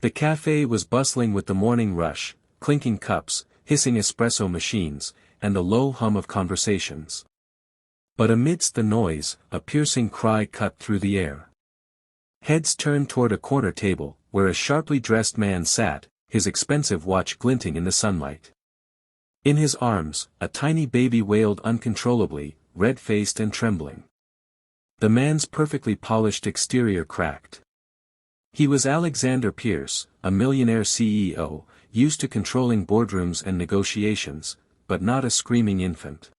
The café was bustling with the morning rush, clinking cups, hissing espresso machines, and the low hum of conversations. But amidst the noise, a piercing cry cut through the air. Heads turned toward a corner table, where a sharply dressed man sat, his expensive watch glinting in the sunlight. In his arms, a tiny baby wailed uncontrollably, red-faced and trembling. The man's perfectly polished exterior cracked. He was Alexander Pierce, a millionaire CEO, used to controlling boardrooms and negotiations, but not a screaming infant.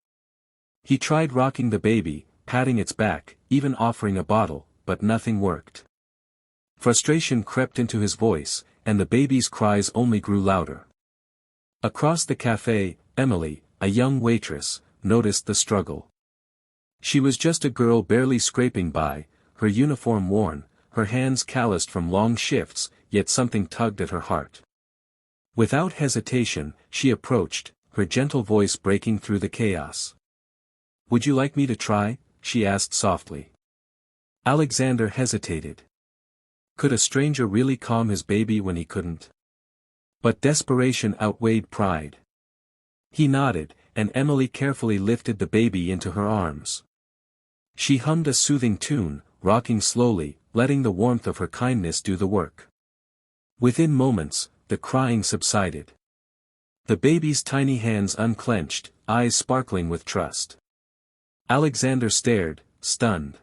He tried rocking the baby, patting its back, even offering a bottle, but nothing worked. Frustration crept into his voice, and the baby's cries only grew louder. Across the café, Emily, a young waitress, noticed the struggle. She was just a girl barely scraping by, her uniform worn, her hands calloused from long shifts, yet something tugged at her heart. Without hesitation, she approached, her gentle voice breaking through the chaos. "Would you like me to try?" she asked softly. Alexander hesitated. Could a stranger really calm his baby when he couldn't? But desperation outweighed pride. He nodded, and Emily carefully lifted the baby into her arms. She hummed a soothing tune, rocking slowly, letting the warmth of her kindness do the work. Within moments, the crying subsided. The baby's tiny hands unclenched, eyes sparkling with trust. Alexander stared, stunned.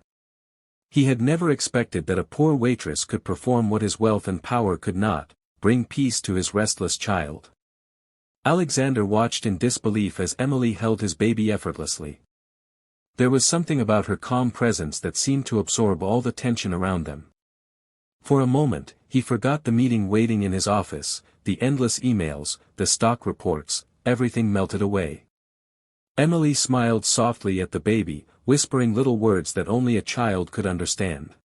He had never expected that a poor waitress could perform what his wealth and power could not, bring peace to his restless child. Alexander watched in disbelief as Emily held his baby effortlessly. There was something about her calm presence that seemed to absorb all the tension around them. For a moment, he forgot the meeting waiting in his office, the endless emails, the stock reports, everything melted away. Emily smiled softly at the baby, whispering little words that only a child could understand.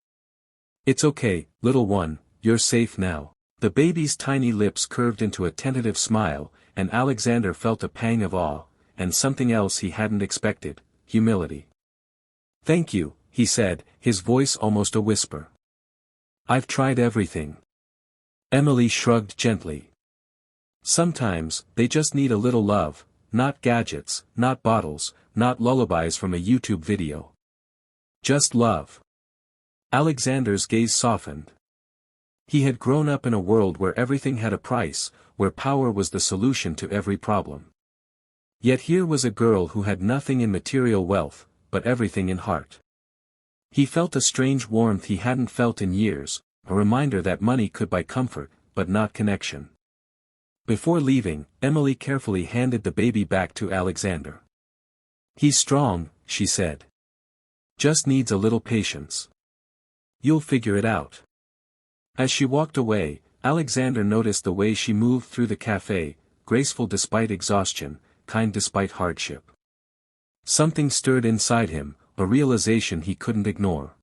"It's okay, little one, you're safe now." The baby's tiny lips curved into a tentative smile, and Alexander felt a pang of awe, and something else he hadn't expected, humility. "Thank you," he said, his voice almost a whisper. "I've tried everything." Emily shrugged gently. "Sometimes, they just need a little love, not gadgets, not bottles, not lullabies from a YouTube video. Just love." Alexander's gaze softened. He had grown up in a world where everything had a price, where power was the solution to every problem. Yet here was a girl who had nothing in material wealth, but everything in heart. He felt a strange warmth he hadn't felt in years, a reminder that money could buy comfort, but not connection. Before leaving, Emily carefully handed the baby back to Alexander. "He's strong," she said. "Just needs a little patience. You'll figure it out." As she walked away, Alexander noticed the way she moved through the café, graceful despite exhaustion, kind despite hardship. Something stirred inside him, a realization he couldn't ignore.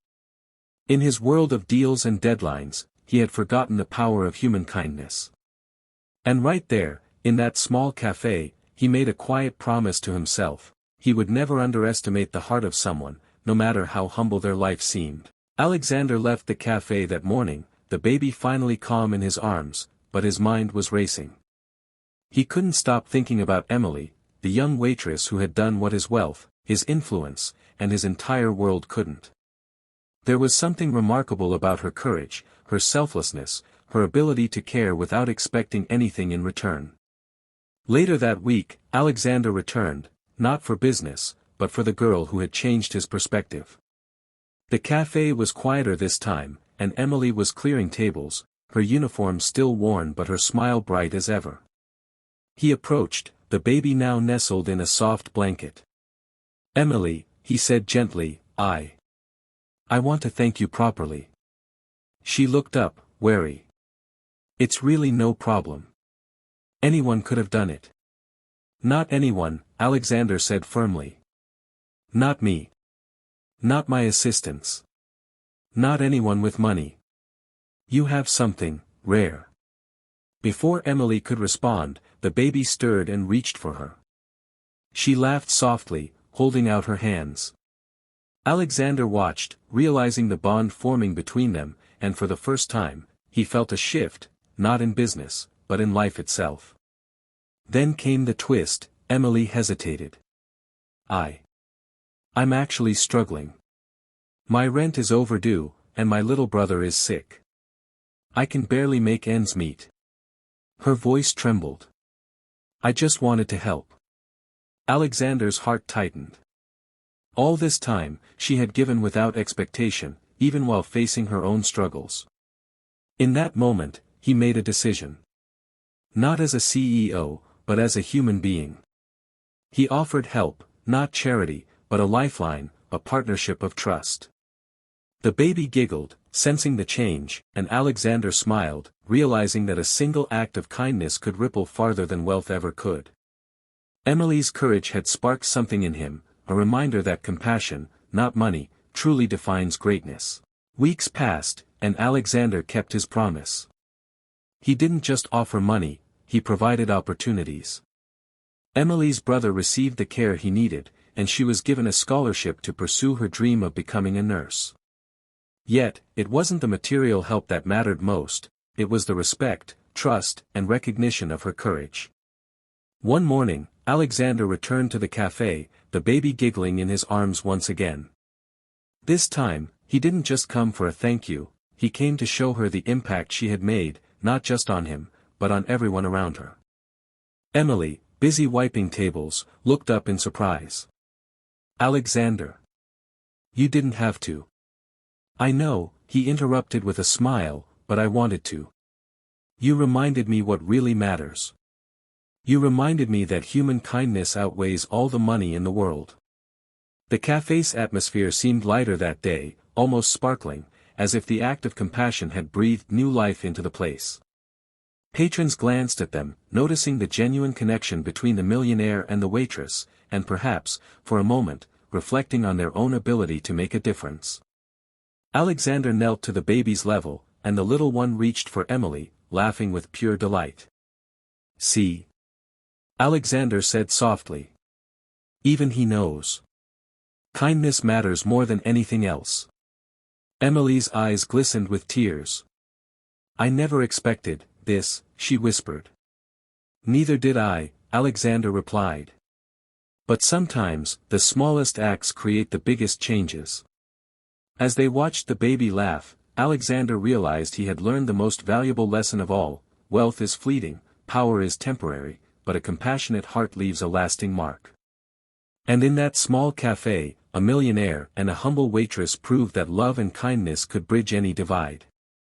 In his world of deals and deadlines, he had forgotten the power of human kindness. And right there, in that small café, he made a quiet promise to himself: he would never underestimate the heart of someone, no matter how humble their life seemed. Alexander left the café that morning, the baby finally calm in his arms, but his mind was racing. He couldn't stop thinking about Emily, the young waitress who had done what his wealth, his influence, and his entire world couldn't. There was something remarkable about her courage, her selflessness, her ability to care without expecting anything in return. Later that week, Alexander returned, not for business, but for the girl who had changed his perspective. The café was quieter this time, and Emily was clearing tables, her uniform still worn but her smile bright as ever. He approached, the baby now nestled in a soft blanket. "Emily," he said gently, I want to thank you properly." She looked up, wary. "It's really no problem. Anyone could have done it." "Not anyone," Alexander said firmly. "Not me. Not my assistants. Not anyone with money. You have something rare." Before Emily could respond, the baby stirred and reached for her. She laughed softly, holding out her hands. Alexander watched, realizing the bond forming between them, and for the first time, he felt a shift, not in business, but in life itself. Then came the twist. Emily hesitated. I'm actually struggling. My rent is overdue, and my little brother is sick. I can barely make ends meet. Her voice trembled. I just wanted to help. Alexander's heart tightened. All this time, she had given without expectation, even while facing her own struggles. In that moment, he made a decision. Not as a CEO, but as a human being. He offered help, not charity, but a lifeline, a partnership of trust. The baby giggled, sensing the change, and Alexander smiled, realizing that a single act of kindness could ripple farther than wealth ever could. Emily's courage had sparked something in him, a reminder that compassion, not money, truly defines greatness. Weeks passed, and Alexander kept his promise. He didn't just offer money, he provided opportunities. Emily's brother received the care he needed, and she was given a scholarship to pursue her dream of becoming a nurse. Yet, it wasn't the material help that mattered most, it was the respect, trust, and recognition of her courage. One morning, Alexander returned to the café, the baby giggling in his arms once again. This time, he didn't just come for a thank you, he came to show her the impact she had made, not just on him, but on everyone around her. Emily, busy wiping tables, looked up in surprise. Alexander. You didn't have to. I know, he interrupted with a smile, but I wanted to. You reminded me what really matters. You reminded me that human kindness outweighs all the money in the world. The café's atmosphere seemed lighter that day, almost sparkling, as if the act of compassion had breathed new life into the place. Patrons glanced at them, noticing the genuine connection between the millionaire and the waitress, and perhaps, for a moment, reflecting on their own ability to make a difference. Alexander knelt to the baby's level, and the little one reached for Emily, laughing with pure delight. See? Alexander said softly. Even he knows. Kindness matters more than anything else. Emily's eyes glistened with tears. I never expected this, she whispered. Neither did I, Alexander replied. But sometimes, the smallest acts create the biggest changes. As they watched the baby laugh, Alexander realized he had learned the most valuable lesson of all: wealth is fleeting, power is temporary, but a compassionate heart leaves a lasting mark. And in that small café, a millionaire and a humble waitress proved that love and kindness could bridge any divide.